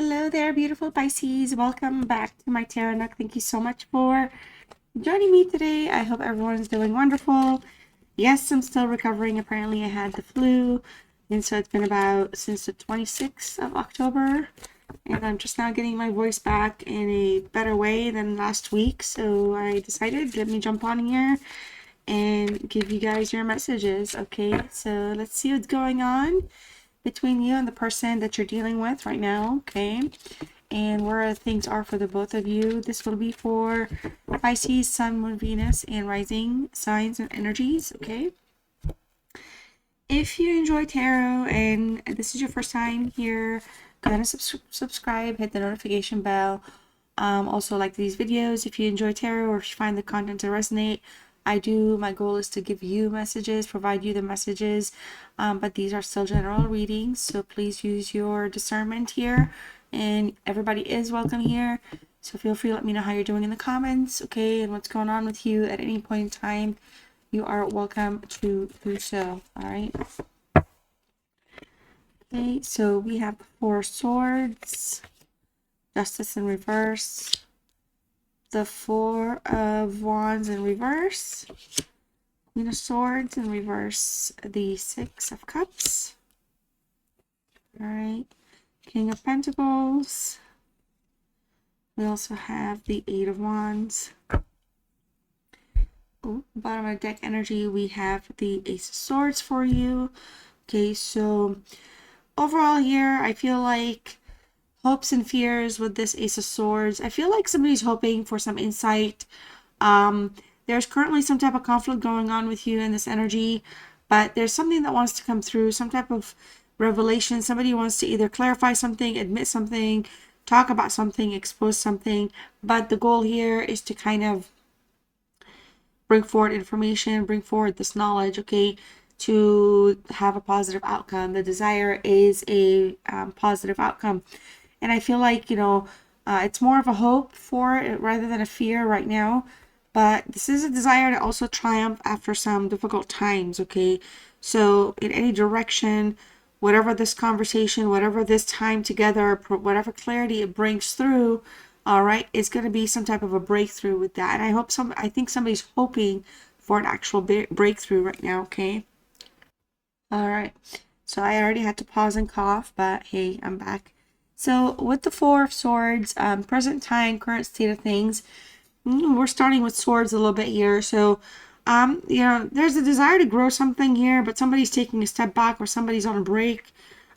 Hello there, beautiful Pisces. Welcome back to my tarot nook. Thank you so much for joining me today. I hope everyone's doing wonderful. Yes, I'm still recovering. Apparently, I had the flu, and so it's been about since the 26th of October, and I'm just now getting my voice back in a better way than last week. So I decided, let me jump on here and give you guys your messages. Okay, so let's see what's going on between you and the person that you're dealing with right now. Okay, and where things are for the both of you. This will be for Pisces, Sun, Moon, Venus, and rising signs and energies. Okay, if you enjoy tarot and this is your first time here, go ahead and subscribe, hit the notification bell. Also like these videos if you enjoy tarot or if you find the content to resonate. My goal is to give you messages, provide you the messages, but these are still general readings, so please use your discernment here, and everybody is welcome here, so feel free to let me know how you're doing in the comments, okay, and what's going on with you at any point in time. You are welcome to do so. All right, okay, so we have the Four of Swords, Justice in reverse, the Four of Wands in reverse, Queen of Swords in reverse, the Six of Cups, all right, King of Pentacles. We also have the Eight of Wands. Oh, bottom of the deck energy, we have the Ace of Swords for you. Okay, so overall here, I feel like hopes and fears with this Ace of Swords. I feel like somebody's hoping for some insight. There's currently some type of conflict going on with you in this energy, but there's something that wants to come through, some type of revelation. Somebody wants to either clarify something, admit something, talk about something, expose something, but the goal here is to kind of bring forward information, bring forward this knowledge, okay, to have a positive outcome. The desire is a positive outcome. And I feel like, it's more of a hope for it rather than a fear right now. But this is a desire to also triumph after some difficult times, okay? So in any direction, whatever this conversation, whatever this time together, whatever clarity it brings through, all right, it's going to be some type of a breakthrough with that. And I think somebody's hoping for an actual breakthrough right now, okay? All right. So I already had to pause and cough, but hey, I'm back. So with the Four of Swords, present time, current state of things, we're starting with swords a little bit here. So, there's a desire to grow something here, but somebody's taking a step back or somebody's on a break.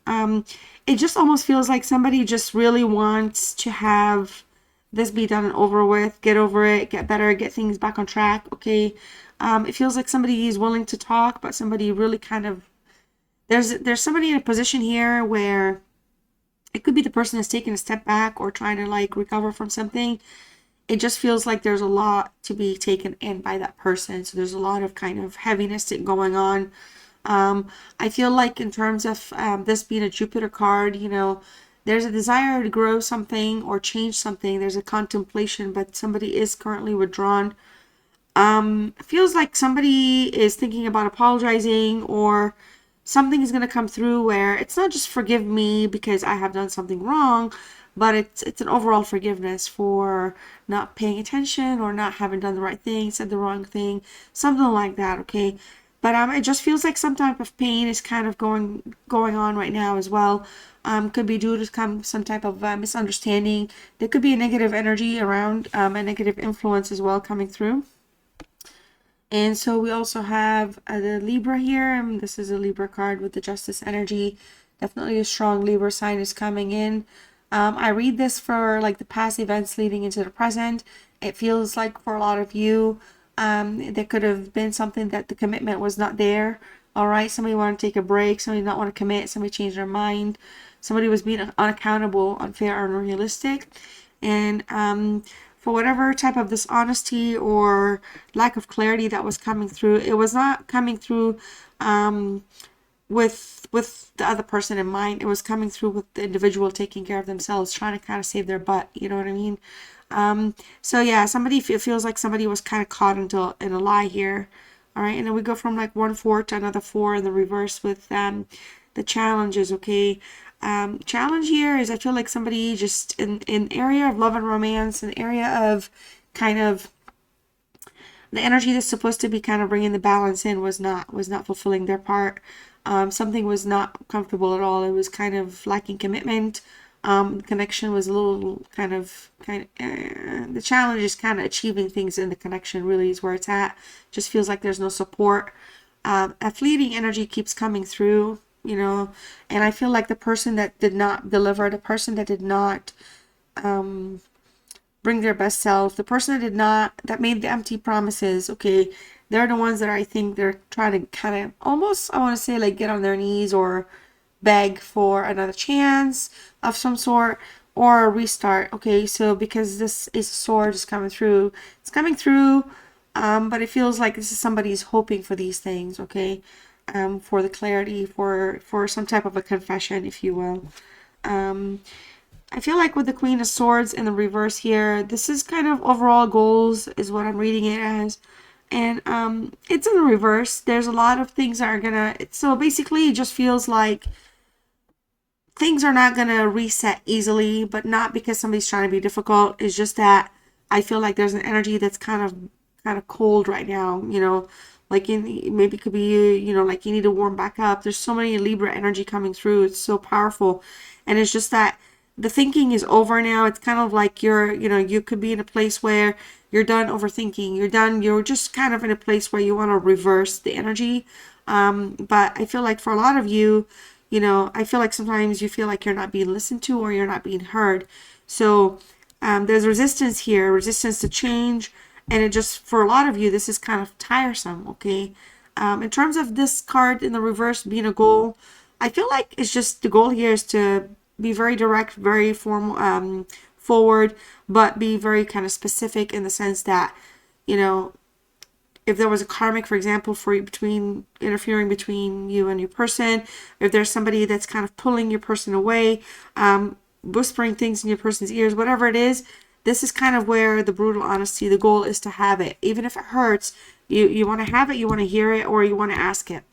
It just almost feels like somebody just really wants to have this be done and over with, get over it, get better, get things back on track, okay? It feels like somebody is willing to talk, but somebody really kind of, there's somebody in a position here where it could be the person that's taking a step back or trying to like recover from something. It just feels like there's a lot to be taken in by that person. So there's a lot of kind of heaviness going on. I feel like in terms of this being a Jupiter card, there's a desire to grow something or change something. There's a contemplation, but somebody is currently withdrawn. Feels like somebody is thinking about apologizing, or something is going to come through where it's not just forgive me because I have done something wrong, but it's an overall forgiveness for not paying attention or not having done the right thing, said the wrong thing, something like that, okay? But it just feels like some type of pain is kind of going on right now as well. Could be due to some type of misunderstanding. There could be a negative energy around, a negative influence as well coming through. And so we also have the Libra here, and this is a Libra card with the Justice energy. Definitely a strong Libra sign is coming in. I read this for like the past events leading into the present. It feels like for a lot of you, there could have been something that the commitment was not there. All right, somebody wanted to take a break, somebody did not want to commit, somebody changed their mind, somebody was being unaccountable, unfair, or unrealistic. And for whatever type of dishonesty or lack of clarity that was coming through, it was not coming through with the other person in mind. It was coming through with the individual taking care of themselves, trying to kind of save their butt. You know what I mean? So yeah, it feels like somebody was kind of caught in a lie here. All right, and then we go from like 1-4 to another 4 in the reverse with the challenges. Okay, challenge here is I feel like somebody just in area of love and romance, an area of kind of the energy that's supposed to be kind of bringing the balance in was not fulfilling their part. Something was not comfortable at all. It was kind of lacking commitment. The connection was a little the challenge is kind of achieving things in the connection really is where it's at. Just feels like there's no support. A fleeting energy keeps coming through, you know, and I feel like the person that did not deliver, the person that did not bring their best self, the person that did not, that made the empty promises, okay, they're the ones that I think they're trying to kind of almost, I want to say, like get on their knees or beg for another chance of some sort or a restart. Okay, so because this Ace of Swords is coming through, it's coming through, but it feels like this is somebody's hoping for these things. Okay, for the clarity, for some type of a confession, if you will. I feel like with the Queen of Swords in the reverse here, this is kind of overall goals is what I'm reading it as. And it's in the reverse. There's a lot of things that are gonna, so basically it just feels like things are not gonna reset easily, but not because somebody's trying to be difficult. It's just that I feel like there's an energy that's kind of cold right now, you know, like maybe it could be you, you know, like you need to warm back up. There's so many Libra energy coming through. It's so powerful. And it's just that the thinking is over now. It's kind of like you know, you could be in a place where you're done overthinking. You're just kind of in a place where you want to reverse the energy. But I feel like for a lot of you, you know, I feel like sometimes you feel like you're not being listened to or you're not being heard. So there's resistance here, resistance to change. And it just, for a lot of you, this is kind of tiresome, okay? In terms of this card in the reverse being a goal, I feel like it's just the goal here is to be very direct, very formal, forward, but be very kind of specific in the sense that, you know, if there was a karmic, for example, for you between interfering between you and your person, if there's somebody that's kind of pulling your person away, whispering things in your person's ears, whatever it is, this is kind of where the brutal honesty, the goal is to have it. Even if it hurts, you want to have it, you want to hear it, or you want to ask it.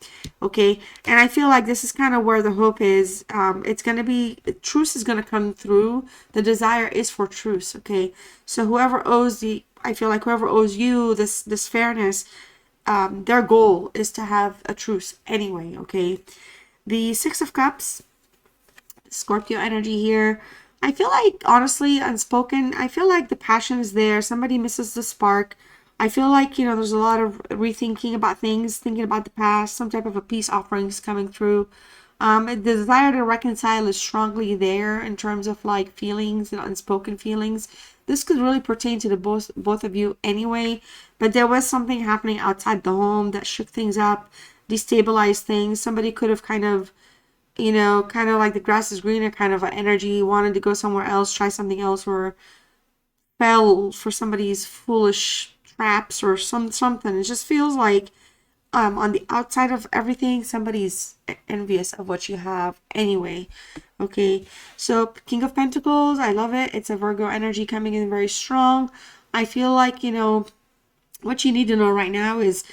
Okay? And I feel like this is kind of where the hope is. It's going to be, truth is going to come through. The desire is for truth. Okay? So whoever owes I feel like whoever owes you this fairness, their goal is to have a truce anyway. Okay? The Six of Cups, Scorpio energy here. I feel like, honestly, unspoken, I feel like the passion is there. Somebody misses the spark. I feel like, you know, there's a lot of rethinking about things, thinking about the past, some type of a peace offering is coming through. The desire to reconcile is strongly there in terms of like feelings and unspoken feelings. This could really pertain to the both of you anyway, but there was something happening outside the home that shook things up, destabilized things. Somebody could have kind of, you know, kind of like the grass is greener kind of an energy, wanted to go somewhere else, try something else, or fell for somebody's foolish traps or something. It just feels like on the outside of everything, somebody's envious of what you have anyway. Okay, so King of Pentacles, I love it. It's a Virgo energy coming in very strong. I feel like, you know, what you need to know right now is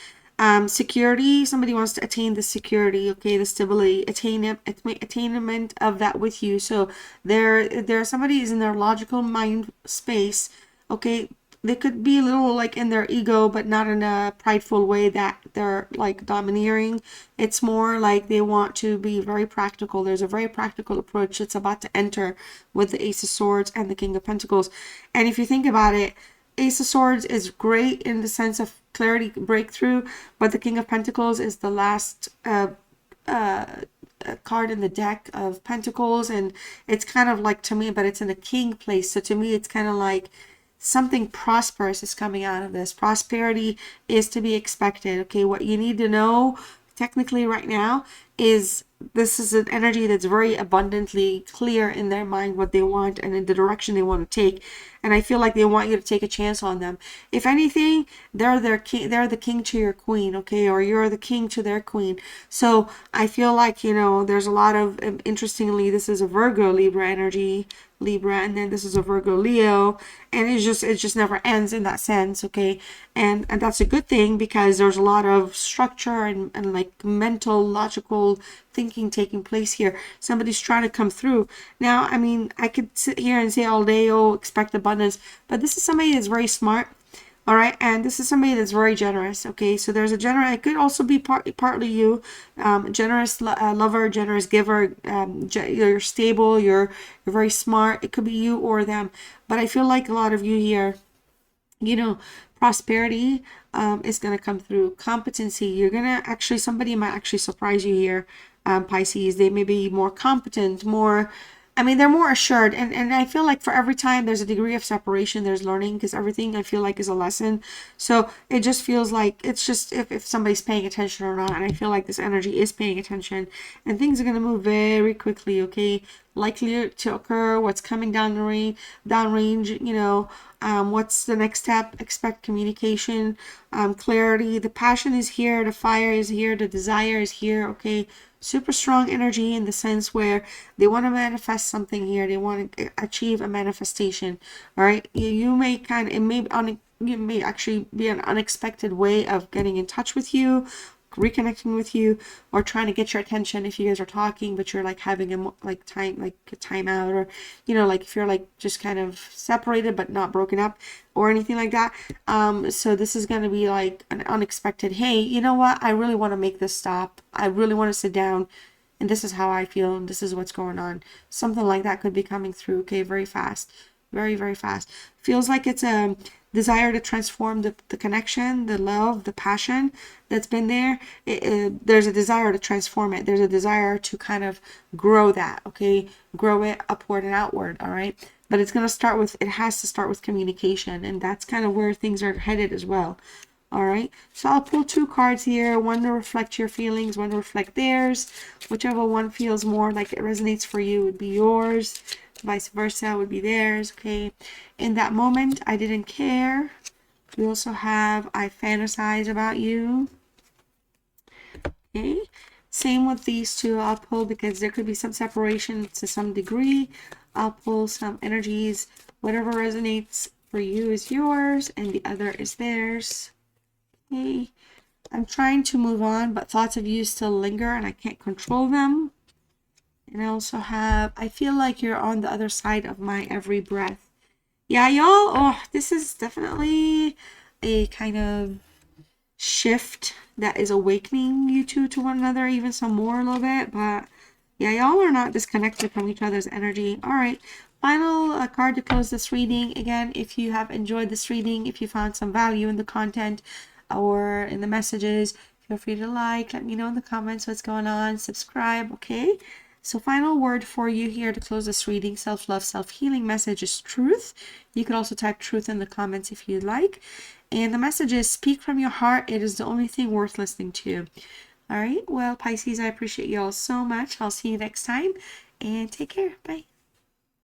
security. Somebody wants to attain the security, okay, the stability, attainment of that with you. So there somebody is in their logical mind space, okay. They could be a little like in their ego, but not in a prideful way that they're like domineering. It's more like they want to be very practical. There's a very practical approach that's about to enter with the Ace of Swords and the King of Pentacles. And if you think about it, Ace of Swords is great in the sense of clarity, breakthrough, but the King of Pentacles is the last card in the deck of Pentacles, and it's kind of like, to me, but it's in a king place. So to me, it's kind of like something prosperous is coming out of this. Prosperity is to be expected. Okay, what you need to know technically right now is this is an energy that's very abundantly clear in their mind what they want and in the direction they want to take. And I feel like they want you to take a chance on them. If anything, they're the king to your queen, okay, or you're the king to their queen. So I feel like, you know, there's a lot of, interestingly, this is a Virgo Libra energy, and then this is a Virgo Leo, and it just never ends in that sense, okay. And that's a good thing because there's a lot of structure and like mental logical thinking taking place here. Somebody's trying to come through. Now, I mean, I could sit here and say all day, oh, expect abundance, but this is somebody that's very smart. All right, and this is somebody that's very generous. Okay, so there's a generous. It could also be partly you, generous lover, generous giver. You're stable. You're very smart. It could be you or them. But I feel like a lot of you here, you know, prosperity is going to come through. Competency. You're gonna actually, somebody might actually surprise you here, Pisces. They may be more competent, more. I mean, they're more assured, and I feel like for every time there's a degree of separation, there's learning, because everything I feel like is a lesson. So it just feels like it's just if somebody's paying attention or not, and I feel like this energy is paying attention, and things are going to move very quickly, okay? Likely to occur, what's coming down range, you know, what's the next step, expect communication, clarity, the passion is here, the fire is here, the desire is here, okay? Super strong energy in the sense where they want to manifest something here. They want to achieve a manifestation. All right. You may kind of, it may actually be an unexpected way of getting in touch with you, reconnecting with you, or trying to get your attention if you guys are talking, but you're like having a time out, or you know, like if you're like just kind of separated but not broken up or anything like that. So this is going to be like an unexpected, hey, you know what, I really want to make this stop, I really want to sit down, and this is how I feel, and this is what's going on. Something like that could be coming through, okay? Very fast, very fast. Feels like it's a desire to transform the connection, the love, the passion that's been there. There's a desire to transform it. There's a desire to kind of grow that, okay? Grow it upward and outward, all right? But it's going to start with, it has to start with communication, and that's kind of where things are headed as well. All right, so I'll pull 2 cards here, one to reflect your feelings, one to reflect theirs. Whichever one feels more like it resonates for you would be yours. Vice versa would be theirs, okay? In that moment, I didn't care. We also have, I fantasize about you. Okay, same with these 2. I'll pull because there could be some separation to some degree. I'll pull some energies. Whatever resonates for you is yours, and the other is theirs. Okay, I'm trying to move on, but thoughts of you still linger, and I can't control them. And I also have, I feel like you're on the other side of my every breath. Yeah, y'all, oh, this is definitely a kind of shift that is awakening you two to one another, even some more a little bit. But yeah, y'all are not disconnected from each other's energy. All right, final card to close this reading. Again, if you have enjoyed this reading, if you found some value in the content or in the messages, feel free to like, let me know in the comments what's going on, subscribe, okay? So final word for you here to close this reading, self-love, self-healing message is truth. You could also type truth in the comments if you'd like. And the message is speak from your heart. It is the only thing worth listening to. All right. Well, Pisces, I appreciate you all so much. I'll see you next time and take care. Bye.